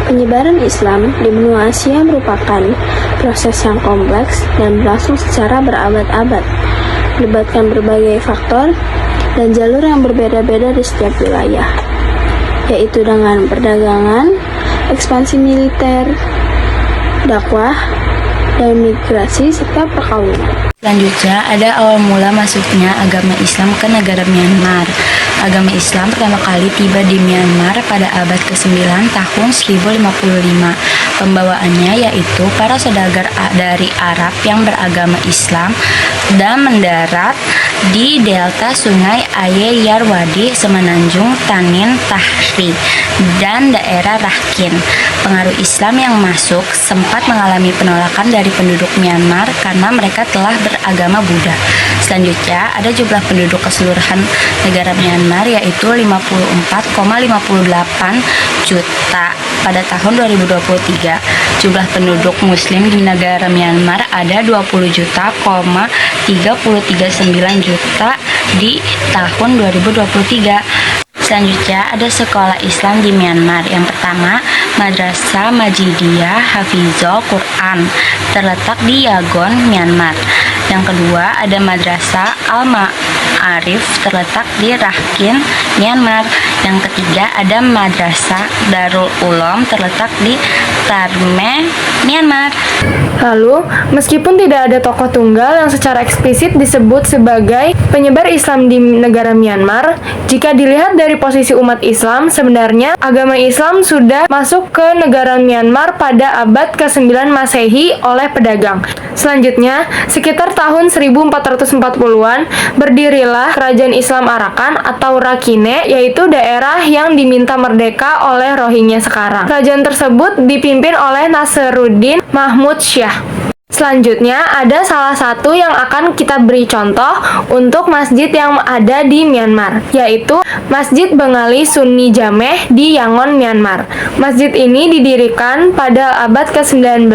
Penyebaran Islam di benua Asia merupakan proses yang kompleks dan berlangsung secara berabad-abad, melibatkan berbagai faktor dan jalur yang berbeda-beda di setiap wilayah, yaitu dengan perdagangan, ekspansi militer, dakwah, dan migrasi serta perkawinan. Selanjutnya, ada awal mula masuknya agama Islam ke negara Myanmar. Agama Islam pertama kali tiba di Myanmar pada abad ke-9 tahun 1055. Pembawaannya yaitu para saudagar dari Arab yang beragama Islam dan mendarat di delta sungai Aye Yarwadi, Semenanjung Tanin Tahri, dan daerah Rakhine. Pengaruh Islam yang masuk sempat mengalami penolakan dari penduduk Myanmar karena mereka telah beragama Buddha. Selanjutnya, ada jumlah penduduk keseluruhan negara Myanmar yaitu 54,58 juta pada tahun 2023. Jumlah penduduk Muslim di negara Myanmar ada 20,339 juta di tahun 2023. Selanjutnya, ada sekolah Islam di Myanmar. Yang pertama, Madrasah Majidiyah Hafizul Quran, terletak di Yangon, Myanmar. Yang kedua, ada Madrasah Al-Ma'arif, terletak di Rakhine, Myanmar. Yang ketiga, ada Madrasah Darul Uloom, terletak di Tarme, Myanmar. Lalu, meskipun tidak ada tokoh tunggal yang secara eksplisit disebut sebagai penyebar Islam di negara Myanmar, jika dilihat dari posisi umat Islam, sebenarnya agama Islam sudah masuk ke negara Myanmar pada abad ke-9 Masehi oleh pedagang. Selanjutnya, sekitar tahun 1440-an, berdirilah Kerajaan Islam Arakan atau Rakhine, yaitu daerah yang diminta merdeka oleh Rohingya sekarang. Kerajaan tersebut dipimpin oleh Nasruddin Mahmud Shah. Selanjutnya, ada salah satu yang akan kita beri contoh untuk masjid yang ada di Myanmar, yaitu Masjid Bengali Sunni Jameh di Yangon, Myanmar. Masjid ini didirikan pada abad ke-19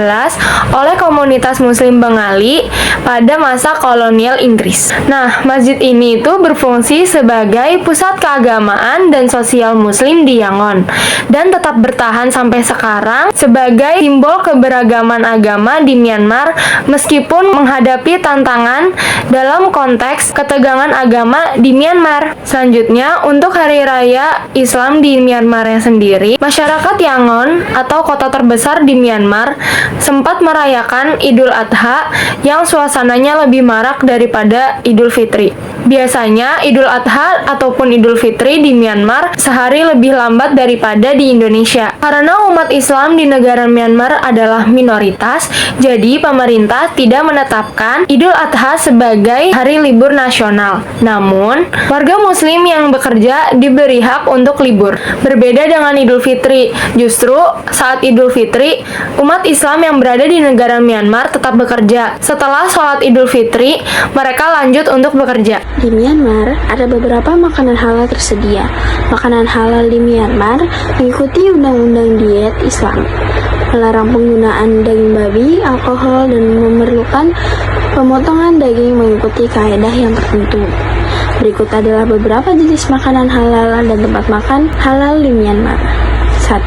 oleh komunitas Muslim Bengali pada masa kolonial Inggris. Nah, masjid ini itu berfungsi sebagai pusat keagamaan dan sosial Muslim di Yangon, dan tetap bertahan sampai sekarang sebagai simbol keberagaman agama di Myanmar meskipun menghadapi tantangan dalam konteks ketegangan agama di Myanmar. Selanjutnya, untuk Hari Raya Islam di Myanmar sendiri, masyarakat Yangon atau kota terbesar di Myanmar sempat merayakan Idul Adha yang suasananya lebih marak daripada Idul Fitri. Biasanya Idul Adha ataupun Idul Fitri di Myanmar sehari lebih lambat daripada di Indonesia. Karena umat Islam di negara Myanmar adalah minoritas, jadi pemerintah tidak menetapkan Idul Adha sebagai hari libur nasional. Namun, warga Muslim yang bekerja diberi hak untuk libur. Berbeda dengan Idul Fitri, justru saat Idul Fitri, umat Islam yang berada di negara Myanmar tetap bekerja. Setelah sholat Idul Fitri, mereka lanjut untuk bekerja. Di Myanmar, ada beberapa makanan halal tersedia. Makanan halal di Myanmar mengikuti undang-undang diet Islam, melarang penggunaan daging babi, alkohol, dan memerlukan pemotongan daging mengikuti kaedah yang tertentu. Berikut adalah beberapa jenis makanan halal dan tempat makan halal di Myanmar. 1.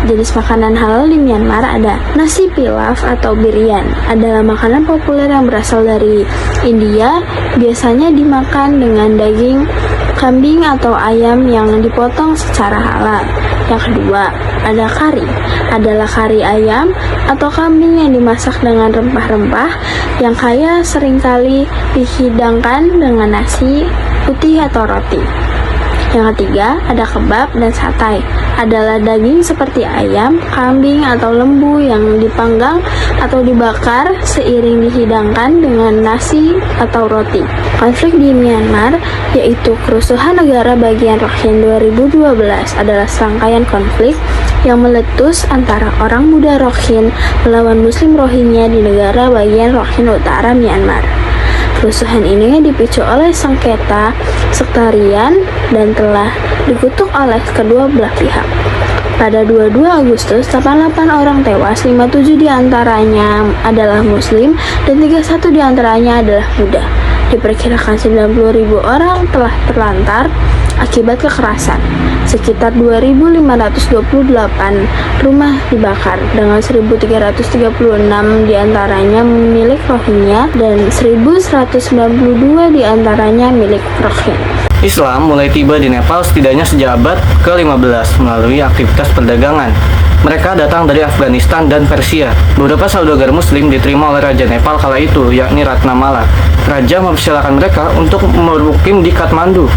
Jenis makanan halal di Myanmar ada nasi pilaf atau birian. Adalah makanan populer yang berasal dari India, biasanya dimakan dengan daging kambing atau ayam yang dipotong secara halal. Yang kedua, ada kari. Adalah kari ayam atau kambing yang dimasak dengan rempah-rempah yang kaya seringkali dihidangkan dengan nasi putih atau roti. Yang ketiga, ada kebab dan satai. Adalah daging seperti ayam, kambing, atau lembu yang dipanggang atau dibakar seiring dihidangkan dengan nasi atau roti. Konflik di Myanmar, yaitu kerusuhan negara bagian Rakhine 2012, adalah serangkaian konflik yang meletus antara orang muda Rakhine melawan Muslim Rohingya di negara bagian Rakhine Utara, Myanmar. Kerusuhan ini dipicu oleh sengketa sektarian dan telah dikutuk oleh kedua belah pihak. Pada 22 Agustus, 88 orang tewas, 57 diantaranya adalah Muslim dan 31 diantaranya adalah muda. Diperkirakan 90.000 orang telah terlantar akibat kekerasan. Sekitar 2.528 rumah dibakar, dengan 1.336 diantaranya milik Rohingya dan 1.192 diantaranya milik Rohingya. Islam mulai tiba di Nepal setidaknya sejak abad ke-15 melalui aktivitas perdagangan. Mereka datang dari Afghanistan dan Persia. Beberapa saudagar Muslim diterima oleh Raja Nepal kala itu, yakni Ratnamala. Raja mempersilahkan mereka untuk bermukim di Kathmandu,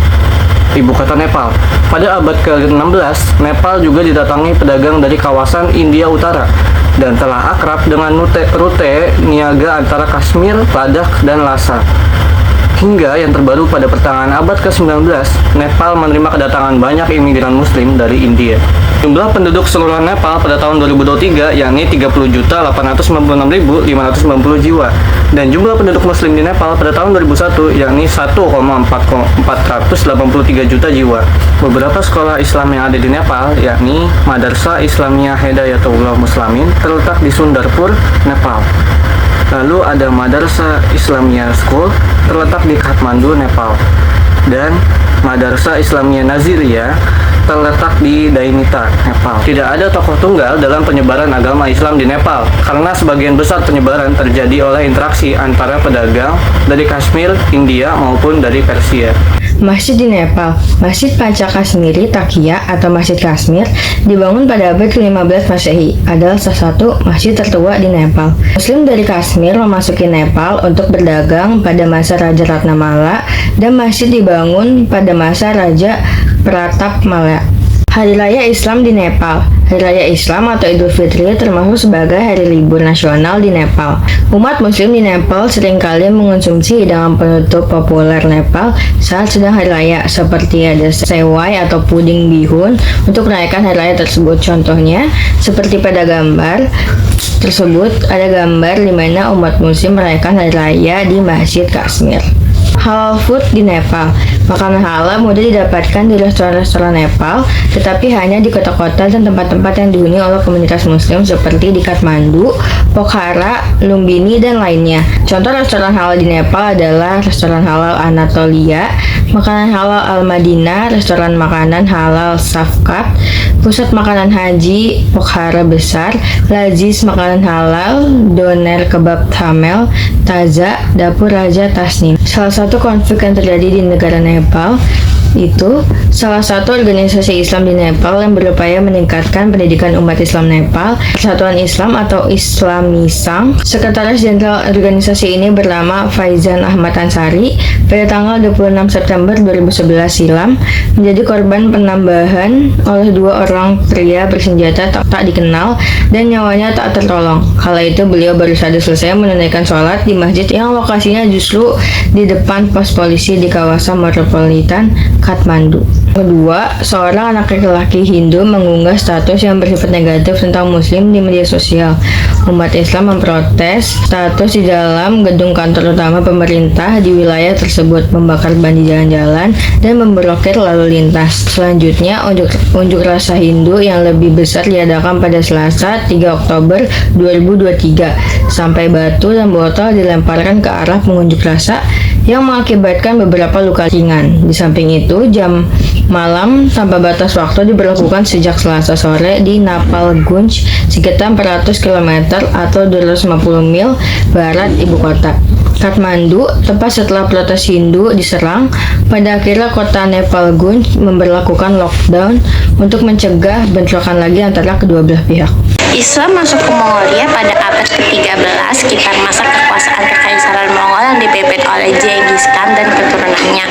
ibu kota Nepal. Pada abad ke-16, Nepal juga didatangi pedagang dari kawasan India Utara dan telah akrab dengan rute niaga antara Kashmir, Ladakh, dan Lhasa. Hingga yang terbaru pada pertengahan abad ke-19, Nepal menerima kedatangan banyak imigran Muslim dari India. Jumlah penduduk seluruh Nepal pada tahun 2023 yakni 30.896.590 jiwa, dan jumlah penduduk Muslim di Nepal pada tahun 2001 yakni 1,483 juta jiwa. Beberapa sekolah Islam yang ada di Nepal yakni Madrasah Islamiyah Hidayatullah Muslimin terletak di Sundarpur, Nepal. Lalu ada Madrasah Islamiyah School terletak di Kathmandu, Nepal, dan Madrasah Islamiyah Naziriyah terletak di Dainita, Nepal. Tidak ada tokoh tunggal dalam penyebaran agama Islam di Nepal, karena sebagian besar penyebaran terjadi oleh interaksi antara pedagang dari Kashmir, India maupun dari Persia. Masjid di Nepal. Masjid Panca Kashmiri Takia atau Masjid Kashmir dibangun pada abad ke-15 Masehi, adalah salah satu masjid tertua di Nepal. Muslim dari Kashmir memasuki Nepal untuk berdagang pada masa Raja Ratnamala, dan masjid dibangun pada masa Raja Pratapmala. Hari Raya Islam di Nepal. Hari Raya Islam atau Idul Fitri termasuk sebagai hari libur nasional di Nepal. Umat Muslim di Nepal seringkali mengonsumsi hidangan penutup populer Nepal saat sedang hari raya, seperti ada sewai atau puding bihun untuk merayakan hari raya tersebut. Contohnya, seperti pada gambar tersebut ada gambar di mana umat Muslim merayakan hari raya di Masjid Kashmir. Halal food di Nepal. Makanan halal mudah didapatkan di restoran-restoran Nepal, tetapi hanya di kota-kota dan tempat-tempat yang dihuni oleh komunitas Muslim seperti di Kathmandu, Pokhara, Lumbini, dan lainnya. Contoh restoran halal di Nepal adalah restoran halal Anatolia, makanan halal Al-Madinah, restoran makanan halal Safkat, pusat makanan haji Pokhara Besar, Laziz makanan halal, Doner kebab Thamel, Taza, dapur Raja Tasnim. Salah satu konflik yang terjadi di negara Nepal itu salah satu organisasi Islam di Nepal yang berupaya meningkatkan pendidikan umat Islam Nepal, Persatuan Islam atau Islamisang. Sekretaris Jenderal organisasi ini bernama Faizan Ahmad Ansari pada tanggal 26 September 2011 silam menjadi korban penambahan oleh dua orang pria bersenjata tak dikenal dan nyawanya tak tertolong. Kala itu beliau baru saja selesai menunaikan sholat di masjid yang lokasinya justru di depan pos polisi di kawasan metropolitan Kathmandu. Kedua, seorang anak laki-laki Hindu mengunggah status yang bersifat negatif tentang Muslim di media sosial. Umat Islam memprotes status di dalam gedung kantor utama pemerintah di wilayah tersebut, membakar ban di jalan-jalan, dan memblokir lalu lintas. Selanjutnya, unjuk rasa Hindu yang lebih besar diadakan pada Selasa 3 Oktober 2023, sampai batu dan botol dilemparkan ke arah pengunjuk rasa yang mengakibatkan beberapa luka ringan. Di samping itu, jam malam tanpa batas waktu diberlakukan sejak Selasa sore di Napalgunj, sekitar 400 km atau 250 mil barat ibu kota. Kathmandu, tepat setelah protes Hindu diserang, pada akhirnya kota Napalgunj memberlakukan lockdown untuk mencegah bentrokan lagi antara kedua belah pihak. Islam masuk ke Mongolia pada abad ke-13 sekitar masa kekuasaan Kekaisaran Mongol yang dipimpin oleh Genghis Khan dan keturunannya.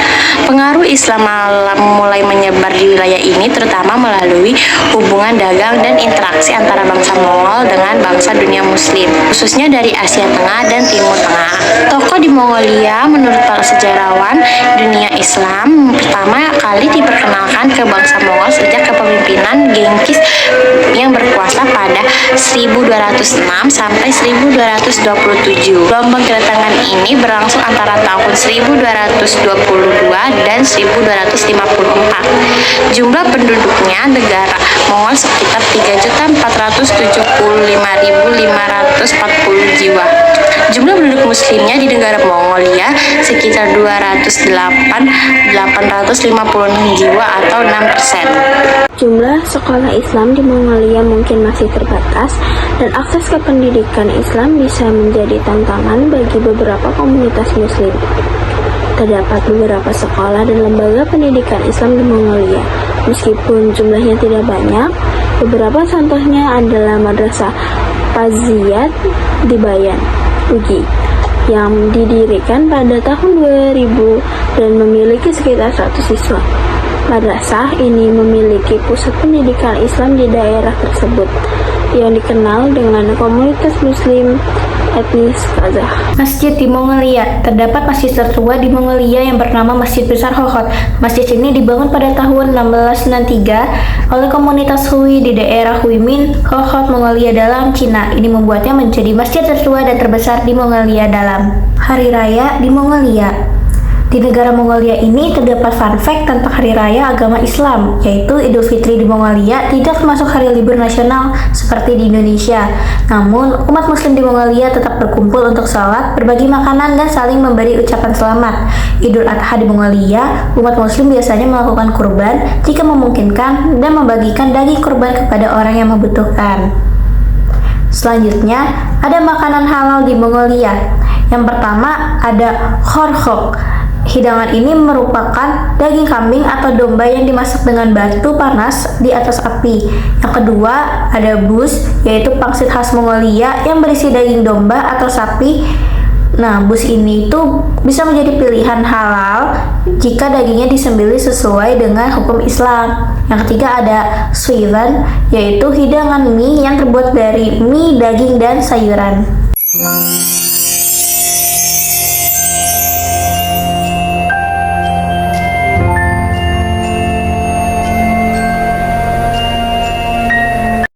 Pengaruh Islam mulai menyebar di wilayah ini terutama melalui hubungan dagang dan interaksi antara bangsa Mongol dengan bangsa dunia Muslim, khususnya dari Asia Tengah dan Timur Tengah. Tokoh di Mongolia menurut para sejarawan dunia Islam pertama kali diperkenalkan ke bangsa Mongol sejak kepemimpinan Genghis yang berkuasa pada 1206 sampai 1227. Gelombang kedatangan ini berlangsung antara tahun 1222 dan 1254. Jumlah penduduknya negara Mongol sekitar 3.475.540 jiwa. Jumlah penduduk muslimnya di negara Mongolia sekitar 208.856 jiwa atau 6%. Jumlah sekolah Islam di Mongolia mungkin masih terbatas dan akses ke pendidikan Islam bisa menjadi tantangan bagi beberapa komunitas muslim. Terdapat beberapa sekolah dan lembaga pendidikan Islam di Mongolia. Meskipun jumlahnya tidak banyak, beberapa contohnya adalah Madrasah Paziyat di Bayan, Ugi, yang didirikan pada tahun 2000 dan memiliki sekitar 100 siswa. Madrasah ini memiliki pusat pendidikan Islam di daerah tersebut yang dikenal dengan komunitas muslim etnis Kazakh. Masjid di Mongolia. Terdapat masjid tertua di Mongolia yang bernama Masjid Besar Hohhot. Masjid ini dibangun pada tahun 1693 oleh komunitas Hui di daerah Huimin, Hohhot, Mongolia Dalam, Cina. Ini membuatnya menjadi masjid tertua dan terbesar di Mongolia Dalam. Hari Raya di Mongolia. Di negara Mongolia ini terdapat fun fact tentang hari raya agama Islam, yaitu Idul Fitri di Mongolia tidak termasuk hari libur nasional seperti di Indonesia. Namun, umat muslim di Mongolia tetap berkumpul untuk sholat, berbagi makanan, dan saling memberi ucapan selamat. Idul Adha di Mongolia, umat muslim biasanya melakukan kurban jika memungkinkan dan membagikan daging kurban kepada orang yang membutuhkan. Selanjutnya, ada makanan halal di Mongolia. Yang pertama ada khorkhok. Hidangan ini merupakan daging kambing atau domba yang dimasak dengan batu panas di atas api. Yang kedua, ada bus, yaitu pangsit khas Mongolia yang berisi daging domba atau sapi. Nah, bus ini tuh bisa menjadi pilihan halal jika dagingnya disembelih sesuai dengan hukum Islam. Yang ketiga ada suivan, yaitu hidangan mie yang terbuat dari mie, daging, dan sayuran.